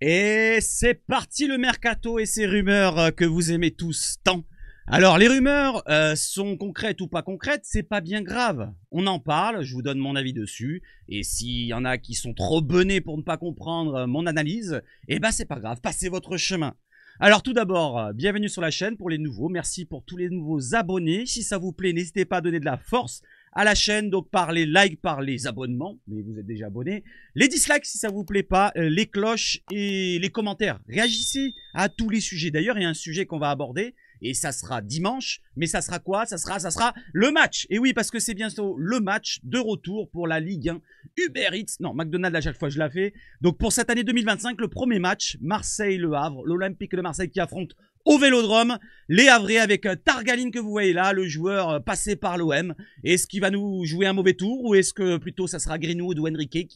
Et c'est parti le mercato et ces rumeurs que vous aimez tous tant. Alors les rumeurs sont concrètes ou pas concrètes, c'est pas bien grave. On en parle, je vous donne mon avis dessus. Et s'il y en a qui sont trop benés pour ne pas comprendre mon analyse, eh ben c'est pas grave, passez votre chemin. Alors tout d'abord, bienvenue sur la chaîne pour les nouveaux. Merci pour tous les nouveaux abonnés. Si ça vous plaît, n'hésitez pas à donner de la force à la chaîne, donc par les likes, par les abonnements, mais vous êtes déjà abonnés, les dislikes si ça vous plaît pas, les cloches et les commentaires. Réagissez à tous les sujets. D'ailleurs, il y a un sujet qu'on va aborder, et ça sera dimanche, mais ça sera quoi? Ça sera le match. Et oui, parce que c'est bientôt le match de retour pour la Ligue 1. Uber Eats, non, McDonald's à chaque fois je la fais. Donc pour cette année 2025, le premier match, Marseille-Le Havre, l'Olympique de Marseille qui affronte au Vélodrome, les Havrais avec Targaline que vous voyez là, le joueur passé par l'OM. Est-ce qu'il va nous jouer un mauvais tour ou est-ce que plutôt ça sera Greenwood ou Enrique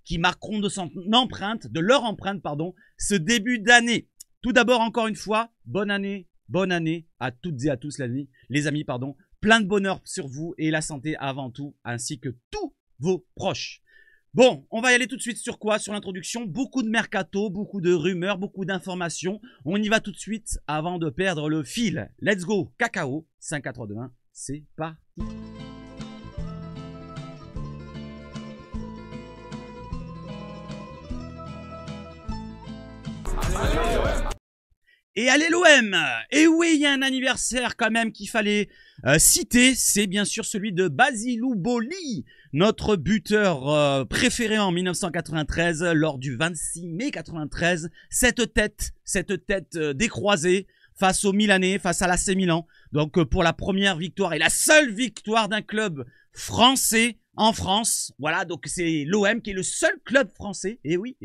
qui marqueront de leur empreinte, ce début d'année? Tout d'abord, encore une fois, bonne année à toutes et à tous les amis. Plein de bonheur sur vous et la santé avant tout, ainsi que tous vos proches. Bon, on va y aller tout de suite sur quoi? Sur l'introduction, beaucoup de mercato, beaucoup de rumeurs, beaucoup d'informations. On y va tout de suite avant de perdre le fil. Let's go, cacao, 5, 4, 3, 2, 1, c'est parti. Et allez l'OM! Et oui, il y a un anniversaire quand même qu'il fallait citer, c'est bien sûr celui de Basilou Boli, notre buteur préféré en 1993 lors du 26 mai 93. Cette tête décroisée face au Milanais, face à l'AC Milan. Donc pour la première victoire et la seule victoire d'un club français en France. Voilà, donc c'est l'OM qui est le seul club français. Et oui.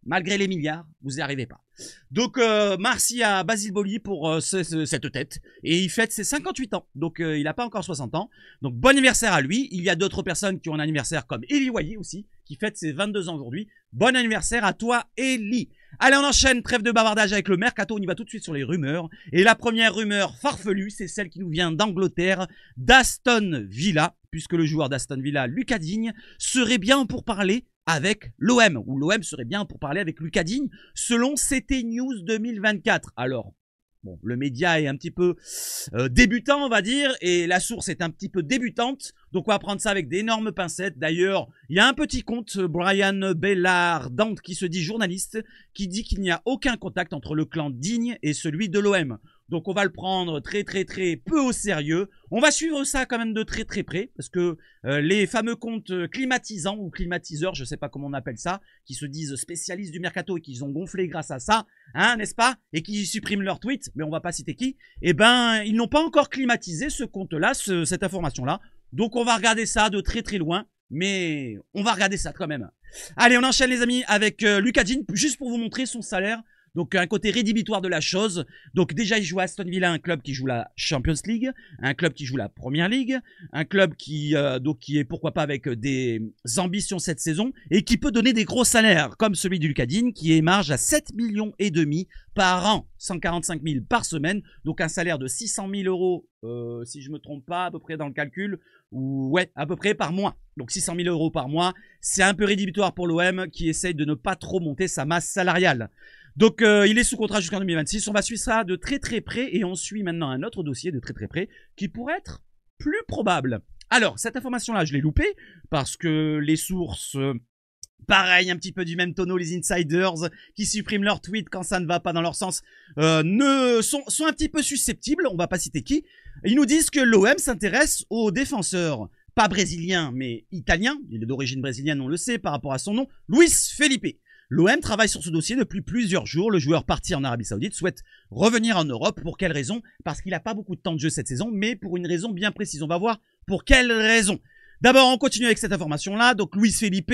Malgré les milliards, vous n'y arrivez pas. Donc, merci à Basile Boli pour cette tête. Et il fête ses 58 ans. Donc, il n'a pas encore 60 ans. Donc, bon anniversaire à lui. Il y a d'autres personnes qui ont un anniversaire comme Eli Wahi aussi, qui fête ses 22 ans aujourd'hui. Bon anniversaire à toi, Eli. Allez, on enchaîne. Trêve de bavardage avec le mercato. On y va tout de suite sur les rumeurs. Et la première rumeur farfelue, c'est celle qui nous vient d'Angleterre, d'Aston Villa. Puisque le joueur d'Aston Villa, Lucas Digne, serait bien pour parler avec l'OM, ou l'OM serait bien pour parler avec Lucas Digne, selon CT News 2024. Alors, bon, le média est un petit peu débutant, on va dire, et la source est un petit peu débutante, donc on va prendre ça avec d'énormes pincettes. D'ailleurs, il y a un petit compte, Brian Bellard Dante, qui se dit journaliste, qui dit qu'il n'y a aucun contact entre le clan Digne et celui de l'OM. Donc on va le prendre très peu au sérieux. On va suivre ça quand même de très près, parce que les fameux comptes climatisants ou climatiseurs, je sais pas comment on appelle ça, qui se disent spécialistes du mercato et qui ont gonflé grâce à ça, hein, n'est-ce pas? Et qui suppriment leurs tweets, mais on va pas citer qui. Eh ben, ils n'ont pas encore climatisé ce compte-là, cette information-là. Donc on va regarder ça de très loin, mais on va regarder ça quand même. Allez, on enchaîne les amis avec Lucas Digne, juste pour vous montrer son salaire. Donc un côté rédhibitoire de la chose. Donc déjà il joue à Aston Villa, un club qui joue la Champions League, un club qui joue la Première Ligue, un club qui est pourquoi pas avec des ambitions cette saison et qui peut donner des gros salaires comme celui du Lucas Digne qui émarge à 7,5 millions par an, 145 000 par semaine, donc un salaire de 600 000 euros si je me trompe pas à peu près dans le calcul, ou ouais à peu près par mois. Donc 600 000 euros par mois, c'est un peu rédhibitoire pour l'OM qui essaye de ne pas trop monter sa masse salariale. Donc il est sous contrat jusqu'en 2026, on va suivre ça de très près et on suit maintenant un autre dossier de très près qui pourrait être plus probable. Alors cette information-là je l'ai loupée parce que les sources, pareil un petit peu du même tonneau, les insiders qui suppriment leurs tweets quand ça ne va pas dans leur sens, sont un petit peu susceptibles, on va pas citer qui. Ils nous disent que l'OM s'intéresse aux défenseurs, pas brésiliens mais italiens, il est d'origine brésilienne on le sait par rapport à son nom, Luis Felipe. L'OM travaille sur ce dossier depuis plusieurs jours. Le joueur parti en Arabie Saoudite souhaite revenir en Europe. Pour quelle raison? Parce qu'il n'a pas beaucoup de temps de jeu cette saison, mais pour une raison bien précise. On va voir pour quelle raison. D'abord, on continue avec cette information-là. Donc, Luis Felipe,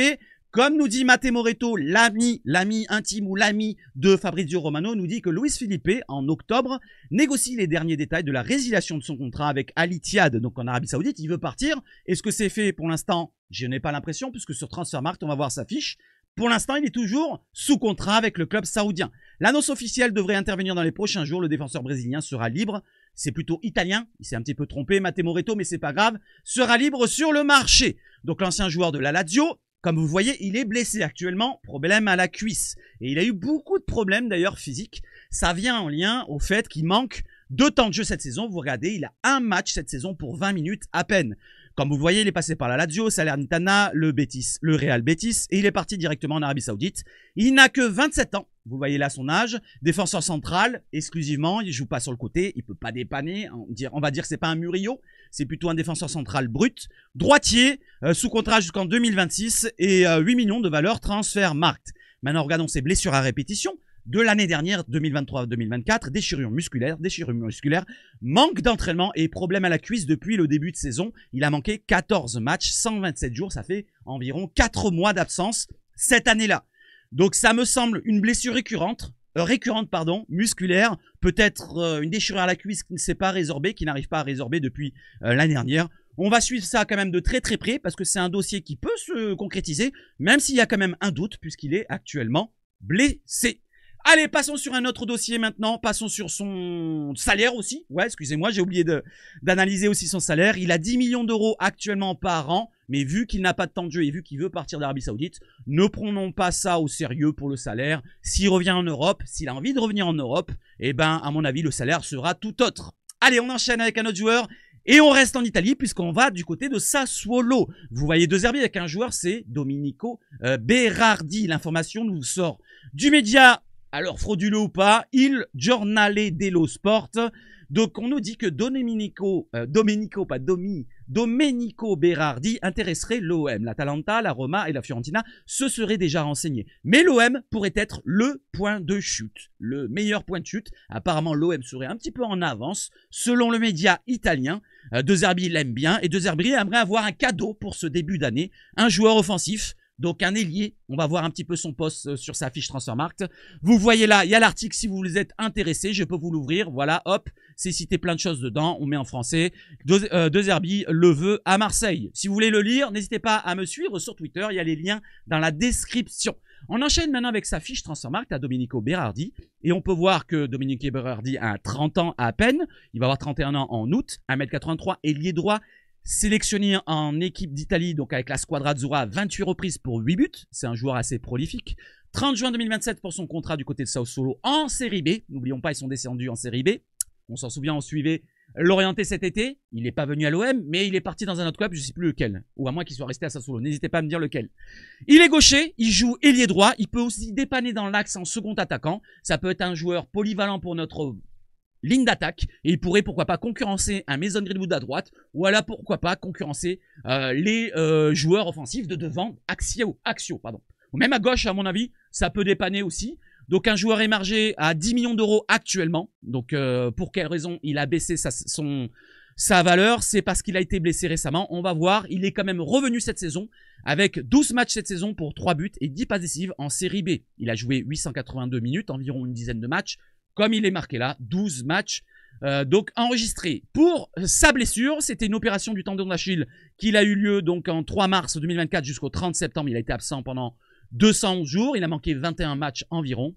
comme nous dit Matteo Moretto, l'ami intime ou l'ami de Fabrizio Romano, nous dit que Luis Felipe, en octobre, négocie les derniers détails de la résiliation de son contrat avec Al Ittihad, donc en Arabie Saoudite. Il veut partir. Est-ce que c'est fait pour l'instant? Je n'ai pas l'impression, puisque sur Transfermarkt, on va voir sa fiche. Pour l'instant, il est toujours sous contrat avec le club saoudien. L'annonce officielle devrait intervenir dans les prochains jours. Le défenseur brésilien sera libre. C'est plutôt italien. Il s'est un petit peu trompé, Matteo Moretto, mais c'est pas grave. Sera libre sur le marché. Donc l'ancien joueur de la Lazio comme vous voyez, il est blessé actuellement, problème à la cuisse. Et il a eu beaucoup de problèmes d'ailleurs physiques. Ça vient en lien au fait qu'il manque de temps de jeu cette saison. Vous regardez, il a un match cette saison pour 20 minutes à peine. Comme vous le voyez, il est passé par la Lazio, Salernitana, le Real Betis, et il est parti directement en Arabie Saoudite. Il n'a que 27 ans, vous voyez là son âge, défenseur central, exclusivement, il joue pas sur le côté, il peut pas dépanner, on va dire que c'est pas un Murillo, c'est plutôt un défenseur central brut, droitier, sous contrat jusqu'en 2026, et 8 millions de valeur transfert market. Maintenant, regardons ses blessures à répétition. De l'année dernière, 2023-2024, déchirure musculaire, manque d'entraînement et problème à la cuisse depuis le début de saison. Il a manqué 14 matchs, 127 jours, ça fait environ 4 mois d'absence cette année-là. Donc ça me semble une blessure récurrente, musculaire, peut-être une déchirure à la cuisse qui ne s'est pas résorbée, qui n'arrive pas à résorber depuis l'année dernière. On va suivre ça quand même de très très près parce que c'est un dossier qui peut se concrétiser, même s'il y a quand même un doute puisqu'il est actuellement blessé. Allez, passons sur un autre dossier maintenant. Passons sur son salaire aussi. Ouais, excusez-moi, j'ai oublié d'analyser aussi son salaire. Il a 10 millions d'euros actuellement par an. Mais vu qu'il n'a pas de temps de jeu et vu qu'il veut partir d'Arabie Saoudite, ne prenons pas ça au sérieux pour le salaire. S'il revient en Europe, s'il a envie de revenir en Europe, eh ben, à mon avis, le salaire sera tout autre. Allez, on enchaîne avec un autre joueur. Et on reste en Italie puisqu'on va du côté de Sassuolo. Vous voyez deux herbiers avec un joueur, c'est Domenico Berardi. L'information nous sort du média. Alors, frauduleux ou pas, Il Giornale dello Sport. Donc, on nous dit que Domenico Berardi intéresserait l'OM. L'Atalanta, la Roma et la Fiorentina se seraient déjà renseignés. Mais l'OM pourrait être le point de chute, le meilleur point de chute. Apparemment, l'OM serait un petit peu en avance, selon le média italien. De Zerbi l'aime bien et De Zerbi aimerait avoir un cadeau pour ce début d'année. Un joueur offensif. Donc un ailier, on va voir un petit peu son poste sur sa fiche Transfermarkt. Vous voyez là, il y a l'article si vous êtes intéressé, je peux vous l'ouvrir. Voilà, hop, c'est cité plein de choses dedans, on met en français. De Zerbi le veut à Marseille. Si vous voulez le lire, n'hésitez pas à me suivre sur Twitter, il y a les liens dans la description. On enchaîne maintenant avec sa fiche Transfermarkt à Domenico Berardi. Et on peut voir que Domenico Berardi a 30 ans à peine. Il va avoir 31 ans en août, 1m83, ailier droit. Sélectionné en équipe d'Italie, donc avec la Squadra Azzurra, 28 reprises pour 8 buts. C'est un joueur assez prolifique. 30 juin 2027 pour son contrat du côté de Sassuolo en Série B. N'oublions pas, ils sont descendus en Série B. On s'en souvient, on suivait l'Orienté cet été. Il n'est pas venu à l'OM, mais il est parti dans un autre club, je ne sais plus lequel. Ou à moins qu'il soit resté à Sassuolo. N'hésitez pas à me dire lequel. Il est gaucher, il joue ailier droit. Il peut aussi dépanner dans l'axe en second attaquant. Ça peut être un joueur polyvalent pour notre ligne d'attaque, et il pourrait pourquoi pas concurrencer un Mason Greenwood à droite, ou alors pourquoi pas concurrencer les joueurs offensifs de devant axiaux, pardon. Ou même à gauche, à mon avis, ça peut dépanner aussi. Donc un joueur émargé à 10 millions d'euros actuellement. Donc pour quelle raison il a baissé sa valeur? C'est parce qu'il a été blessé récemment. On va voir, il est quand même revenu cette saison avec 12 matchs cette saison pour 3 buts et 10 passes décisives en Série B. Il a joué 882 minutes, environ une dizaine de matchs. Comme il est marqué là, 12 matchs donc enregistrés. Pour sa blessure, c'était une opération du tendon d'Achille qui a eu lieu donc en 3 mars 2024 jusqu'au 30 septembre. Il a été absent pendant 211 jours. Il a manqué 21 matchs environ.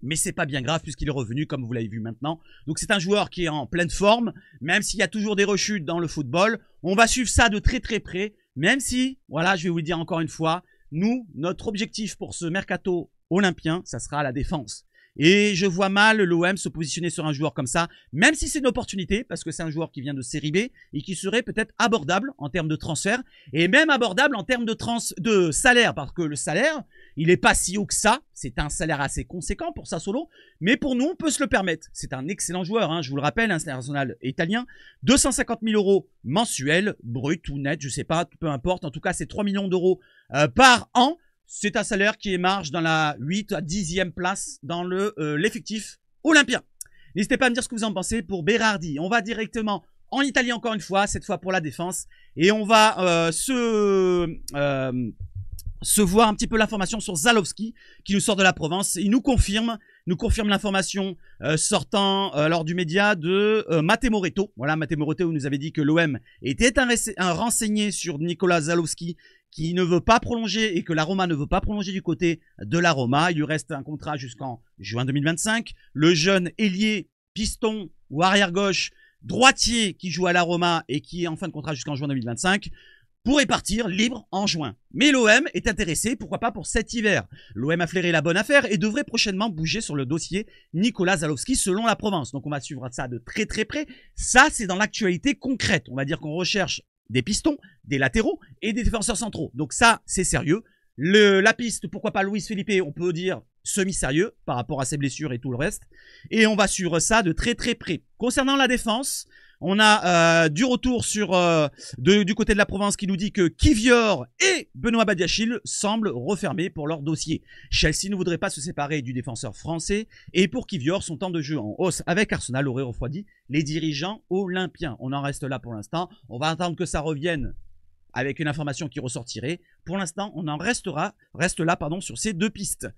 Mais c'est pas bien grave puisqu'il est revenu comme vous l'avez vu maintenant. Donc c'est un joueur qui est en pleine forme. Même s'il y a toujours des rechutes dans le football. On va suivre ça de très très près. Même si, voilà, je vais vous le dire encore une fois. Nous, notre objectif pour ce mercato olympien, ça sera la défense. Et je vois mal l'OM se positionner sur un joueur comme ça, même si c'est une opportunité, parce que c'est un joueur qui vient de Série B et qui serait peut-être abordable en termes de transfert, et même abordable en termes de salaire, parce que le salaire, il n'est pas si haut que ça, c'est un salaire assez conséquent pour Sassuolo, mais pour nous, on peut se le permettre. C'est un excellent joueur, hein, je vous le rappelle, international italien, 250 000 euros mensuels, brut ou net, je sais pas, peu importe, en tout cas c'est 3 millions d'euros par an. C'est un salaire qui émarge dans la 8 à 10e place dans l'effectif olympien. N'hésitez pas à me dire ce que vous en pensez pour Berardi. On va directement en Italie encore une fois, cette fois pour la défense. Et on va se voir un petit peu l'information sur Zalewski qui nous sort de la Provence. Il nous confirme l'information sortant lors du média de Matteo Moretto. Voilà, Matteo Moretto nous avait dit que l'OM était un renseigné sur Nicolas Zalewski qui ne veut pas prolonger et que la Roma ne veut pas prolonger du côté de la Roma. Il lui reste un contrat jusqu'en juin 2025. Le jeune ailier, piston ou arrière-gauche, droitier qui joue à la Roma et qui est en fin de contrat jusqu'en juin 2025. pourrait partir libre en juin. Mais l'OM est intéressé, pourquoi pas pour cet hiver. L'OM a flairé la bonne affaire et devrait prochainement bouger sur le dossier Nicolas Zalewski selon la Provence. Donc on va suivre ça de très très près. Ça, c'est dans l'actualité concrète. On va dire qu'on recherche des pistons, des latéraux et des défenseurs centraux. Donc ça, c'est sérieux. La piste, pourquoi pas Luis Felipe, on peut dire semi-sérieux par rapport à ses blessures et tout le reste. Et on va suivre ça de très très près. Concernant la défense, on a du retour sur du côté de la Provence qui nous dit que Kivior et Benoît Badiachil semblent refermés pour leur dossier. Chelsea ne voudrait pas se séparer du défenseur français et pour Kivior, son temps de jeu en hausse avec Arsenal aurait refroidi les dirigeants olympiens. On en reste là pour l'instant. On va attendre que ça revienne avec une information qui ressortirait. Pour l'instant, on en reste là sur ces deux pistes.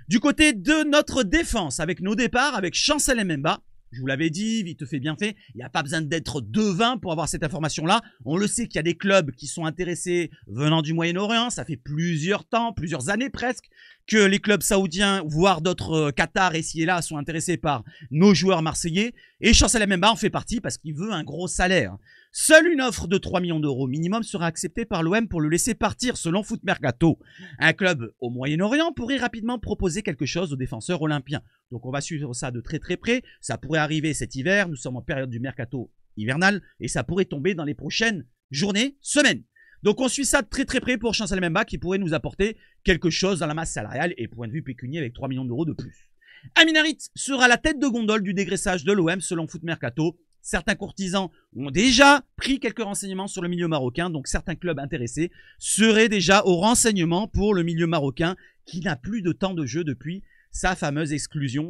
Du côté de notre défense, avec nos départs, avec Chancel Mbemba, je vous l'avais dit, vite fait bien fait, il n'y a pas besoin d'être devin pour avoir cette information-là. On le sait qu'il y a des clubs qui sont intéressés venant du Moyen-Orient. Ça fait plusieurs temps, plusieurs années presque, que les clubs saoudiens, voire d'autres Qatar ici et là, sont intéressés par nos joueurs marseillais. Et Chancel Mbemba en fait partie parce qu'il veut un gros salaire. Seule une offre de 3 millions d'euros minimum sera acceptée par l'OM pour le laisser partir selon Foot Mercato. Un club au Moyen-Orient pourrait rapidement proposer quelque chose aux défenseurs olympiens. Donc on va suivre ça de très très près. Ça pourrait arriver cet hiver, nous sommes en période du mercato hivernal et ça pourrait tomber dans les prochaines journées, semaines. Donc on suit ça de très très près pour Chancel Mbemba qui pourrait nous apporter quelque chose dans la masse salariale et point de vue pécunier avec 3 millions d'euros de plus. Amin Harit sera la tête de gondole du dégraissage de l'OM selon Foot Mercato. Certains courtisans ont déjà pris quelques renseignements sur le milieu marocain, donc certains clubs intéressés seraient déjà au renseignement pour le milieu marocain qui n'a plus de temps de jeu depuis sa fameuse expulsion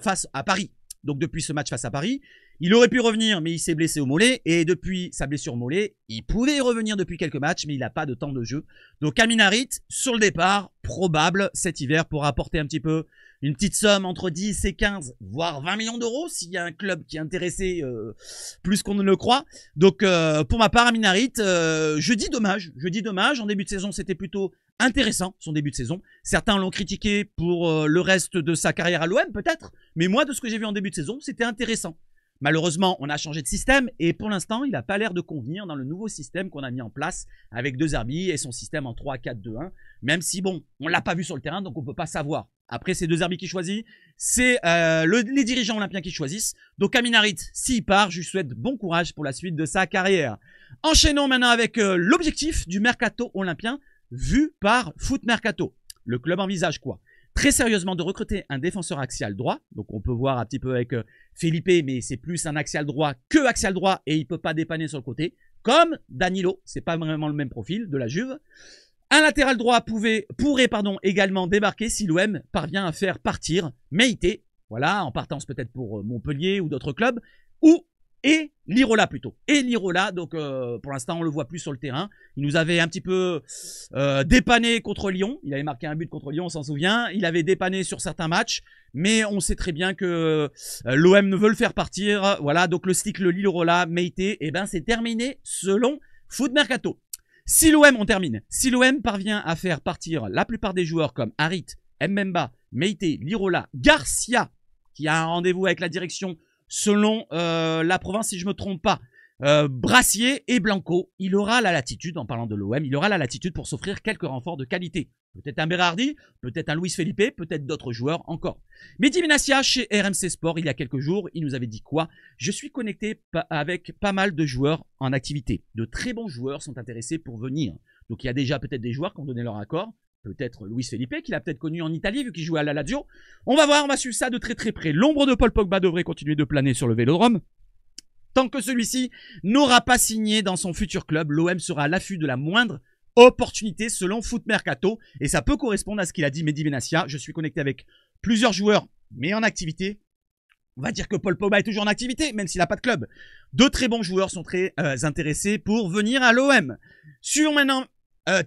face à Paris. Donc depuis ce match face à Paris, il aurait pu revenir mais il s'est blessé au mollet et depuis sa blessure au mollet, il pouvait revenir depuis quelques matchs mais il n'a pas de temps de jeu. Donc Amin Harit sur le départ, probable cet hiver pour apporter un petit peu une petite somme entre 10 et 15 voire 20 millions d'euros s'il y a un club qui est intéressé plus qu'on ne le croit. Donc pour ma part Amin Harit, je dis dommage, en début de saison c'était plutôt intéressant son début de saison. Certains l'ont critiqué pour le reste de sa carrière à l'OM peut-être, mais moi de ce que j'ai vu en début de saison c'était intéressant. Malheureusement, on a changé de système et pour l'instant, il n'a pas l'air de convenir dans le nouveau système qu'on a mis en place avec De Zerbi et son système en 3-4-2-1. Même si, bon, on ne l'a pas vu sur le terrain, donc on ne peut pas savoir. Après, c'est De Zerbi qui choisit, c'est les dirigeants olympiens qui choisissent. Donc Amin Harit, s'il part, je lui souhaite bon courage pour la suite de sa carrière. Enchaînons maintenant avec l'objectif du mercato olympien vu par Foot Mercato. Le club envisage quoi ? Très sérieusement de recruter un défenseur axial droit. Donc on peut voir un petit peu avec Felipe, mais c'est plus un axial droit que axial droit et il peut pas dépanner sur le côté. Comme Danilo, c'est pas vraiment le même profil de la Juve. Un latéral droit pourrait également débarquer si l'OM parvient à faire partir Meïté, voilà, en partance peut-être pour Montpellier ou d'autres clubs, et Lirola plutôt. Et Lirola, donc pour l'instant on le voit plus sur le terrain. Il nous avait un petit peu dépanné contre Lyon. Il avait marqué un but contre Lyon, on s'en souvient. Il avait dépanné sur certains matchs. Mais on sait très bien que l'OM ne veut le faire partir. Voilà, donc le cycle Lirola, Meïté, eh ben c'est terminé selon Foot Mercato. Si l'OM parvient à faire partir la plupart des joueurs comme Harit, Mbemba, Meïté, Lirola, Garcia, qui a un rendez-vous avec la direction selon la Provence, si je ne me trompe pas, Brassier et Blanco, il aura la latitude, en parlant de l'OM, il aura la latitude pour s'offrir quelques renforts de qualité. Peut-être un Berardi, peut-être un Luis Felipe, peut-être d'autres joueurs encore. Mehdi Benassia, chez RMC Sport, il y a quelques jours, il nous avait dit quoi ? Je suis connecté avec pas mal de joueurs en activité. De très bons joueurs sont intéressés pour venir. Donc il y a déjà peut-être des joueurs qui ont donné leur accord. Peut-être Luis Felipe, qu'il a peut-être connu en Italie, vu qu'il jouait à la Lazio. On va voir, on va suivre ça de très très près. L'ombre de Paul Pogba devrait continuer de planer sur le Vélodrome. Tant que celui-ci n'aura pas signé dans son futur club, l'OM sera à l'affût de la moindre opportunité selon Foot Mercato. Et ça peut correspondre à ce qu'il a dit Mehdi Benassia. Je suis connecté avec plusieurs joueurs, mais en activité. On va dire que Paul Pogba est toujours en activité, même s'il n'a pas de club. De très bons joueurs sont très intéressés pour venir à l'OM. Suivons maintenant...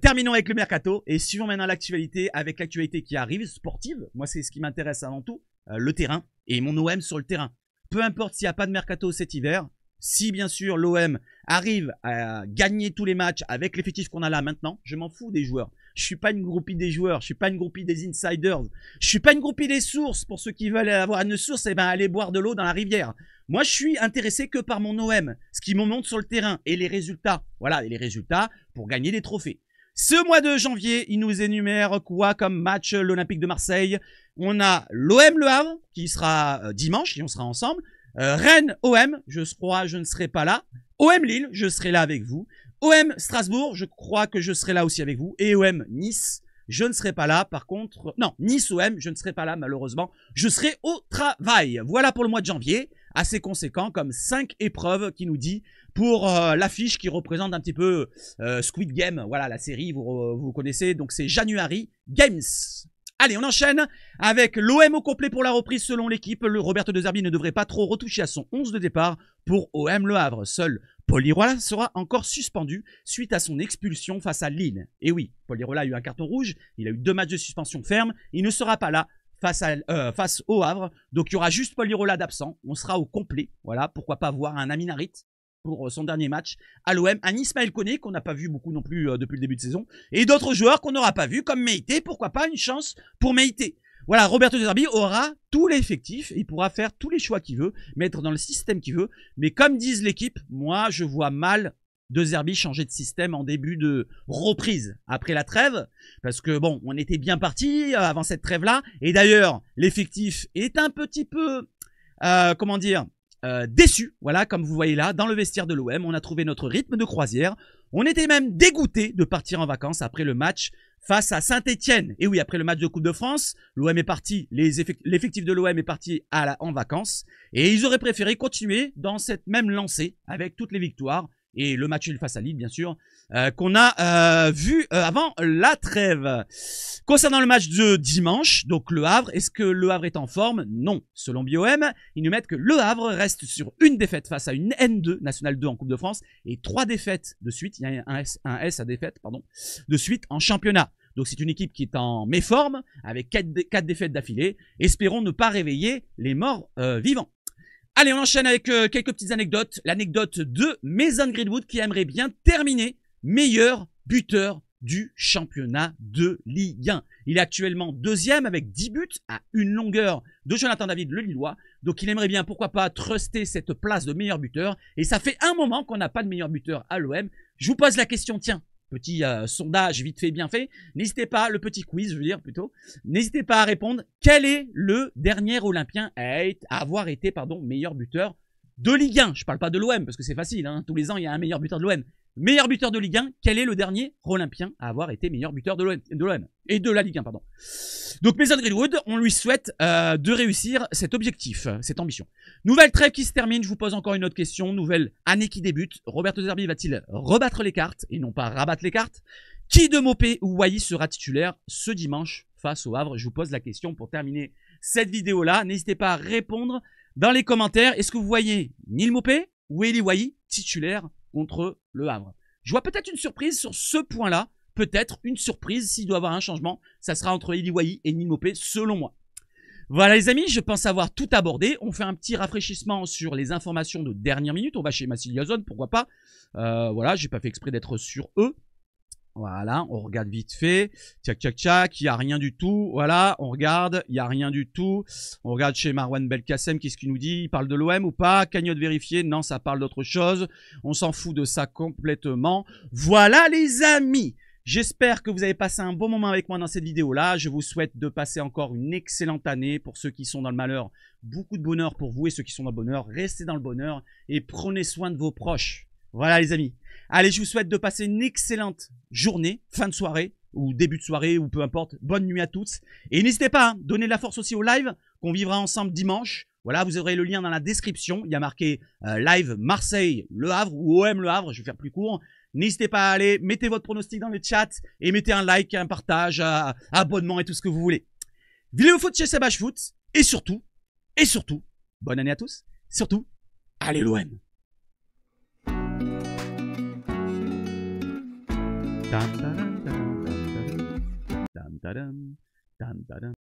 terminons avec le mercato et suivons maintenant l'actualité avec l'actualité qui arrive, sportive. Moi, c'est ce qui m'intéresse avant tout, le terrain et mon OM sur le terrain. Peu importe s'il n'y a pas de mercato cet hiver, si bien sûr l'OM arrive à gagner tous les matchs avec l'effectif qu'on a là maintenant, je m'en fous des joueurs. Je suis pas une groupie des joueurs, je suis pas une groupie des insiders, je suis pas une groupie des sources. Pour ceux qui veulent avoir une source, eh ben allez boire de l'eau dans la rivière. Moi, je suis intéressé que par mon OM, ce qui me montre sur le terrain et les résultats. Voilà, et les résultats pour gagner des trophées. Ce mois de janvier, il nous énumère quoi comme match? L'Olympique de Marseille. On a l'OM Le Havre qui sera dimanche et on sera ensemble. Rennes OM, je crois je ne serai pas là. OM Lille, je serai là avec vous. OM Strasbourg, je crois que je serai là aussi avec vous. Et OM Nice, je ne serai pas là. Par contre, non, Nice OM, je ne serai pas là malheureusement. Je serai au travail. Voilà pour le mois de janvier. Assez conséquent comme 5 épreuves qui nous dit pour l'affiche qui représente un petit peu Squid Game. Voilà la série, vous connaissez. Donc c'est January Games. Allez, on enchaîne avec l'OM au complet pour la reprise selon l'équipe. Le Roberto De Zerbi ne devrait pas trop retoucher à son 11 de départ pour OM Le Havre. Seul Paul Lirola sera encore suspendu suite à son expulsion face à Lille. Et oui, Paul Lirola a eu un carton rouge, il a eu 2 matchs de suspension ferme, il ne sera pas là face au Havre. Donc il y aura juste Paul Lirola d'absent, on sera au complet. Voilà, pourquoi pas voir un Amin Harit pour son dernier match à l'OM, un Ismaël Koné qu'on n'a pas vu beaucoup non plus depuis le début de saison, et d'autres joueurs qu'on n'aura pas vu comme Meïté, pourquoi pas une chance pour Meïté. Voilà, Roberto De Zerbi aura tout l'effectif, il pourra faire tous les choix qu'il veut, mettre dans le système qu'il veut, mais comme disent l'équipe, moi je vois mal De Zerbi changer de système en début de reprise après la trêve, parce que bon, on était bien parti avant cette trêve-là, et d'ailleurs l'effectif est un petit peu, comment dire, déçu, voilà, comme vous voyez là, dans le vestiaire de l'OM, on a trouvé notre rythme de croisière. On était même dégoûté de partir en vacances après le match face à Saint-Etienne. Et oui, après le match de Coupe de France, l'OM est parti, l'effectif de l'OM est parti en vacances. Et ils auraient préféré continuer dans cette même lancée avec toutes les victoires. Et le match face à Lille, bien sûr, qu'on a vu avant la trêve. Concernant le match de dimanche, donc Le Havre, est-ce que Le Havre est en forme? Non. Selon BioM, ils nous mettent que Le Havre reste sur une défaite face à une N2, National 2 en Coupe de France, et 3 défaites de suite, il y a un S à défaite, pardon, de suite en championnat. Donc c'est une équipe qui est en méforme, avec 4 défaites d'affilée. Espérons ne pas réveiller les morts vivants. Allez, on enchaîne avec quelques petites anecdotes. L'anecdote de Mason Greenwood qui aimerait bien terminer meilleur buteur du championnat de Ligue 1. Il est actuellement 2e avec 10 buts à une longueur de Jonathan David, le Lillois. Donc il aimerait bien, pourquoi pas, truster cette place de meilleur buteur. Et ça fait un moment qu'on n'a pas de meilleur buteur à l'OM. Je vous pose la question, tiens. Petit sondage vite fait, bien fait. N'hésitez pas, le petit quiz, je veux dire plutôt. N'hésitez pas à répondre. Quel est le dernier Olympien à avoir été meilleur buteur de Ligue 1? Je parle pas de l'OM parce que c'est facile. Hein. Tous les ans, il y a un meilleur buteur de l'OM. Meilleur buteur de Ligue 1, quel est le dernier Olympien à avoir été meilleur buteur de l'OM et de la Ligue 1, pardon. Donc Mason Greenwood, on lui souhaite de réussir cet objectif, cette ambition. Nouvelle trêve qui se termine, je vous pose encore une autre question. Nouvelle année qui débute. Roberto De Zerbi va-t-il rebattre les cartes et non pas rabattre les cartes? Qui de Mopé ou Wai sera titulaire ce dimanche face au Havre? Je vous pose la question pour terminer cette vidéo-là. N'hésitez pas à répondre dans les commentaires. Est-ce que vous voyez Neil Mopé ou Eli Wai titulaire contre le Havre? Je vois peut-être une surprise sur ce point-là. Peut-être une surprise, s'il doit y avoir un changement, ça sera entre Eli Wai et Neil Mopé, selon moi. Voilà les amis, je pense avoir tout abordé. On fait un petit rafraîchissement sur les informations de dernière minute. On va chez Massilia Zone, pourquoi pas. Voilà, j'ai pas fait exprès d'être sur eux. Voilà, on regarde vite fait. Tchac, tchac, tchac, il n'y a rien du tout. Voilà, on regarde, il n'y a rien du tout. On regarde chez Marwan Belkacem, qu'est-ce qu'il nous dit? Il parle de l'OM ou pas? Cagnotte vérifiée? Non, ça parle d'autre chose. On s'en fout de ça complètement. Voilà les amis. J'espère que vous avez passé un bon moment avec moi dans cette vidéo-là. Je vous souhaite de passer encore une excellente année. Pour ceux qui sont dans le malheur, beaucoup de bonheur pour vous. Et ceux qui sont dans le bonheur, restez dans le bonheur et prenez soin de vos proches. Voilà les amis. Allez, je vous souhaite de passer une excellente journée, fin de soirée ou début de soirée ou peu importe. Bonne nuit à tous. Et n'hésitez pas, hein, donnez de la force aussi au live qu'on vivra ensemble dimanche. Voilà, vous aurez le lien dans la description. Il y a marqué live Marseille, Le Havre ou OM Le Havre. Je vais faire plus court. N'hésitez pas à aller, mettez votre pronostic dans le chat et mettez un like, un partage, un abonnement et tout ce que vous voulez. Vidéo foot chez Sabache Foot. Et surtout, bonne année à tous. Surtout, allez l'OM. Dam, dam, dam, dam, dam, dam, dam, dam, dam.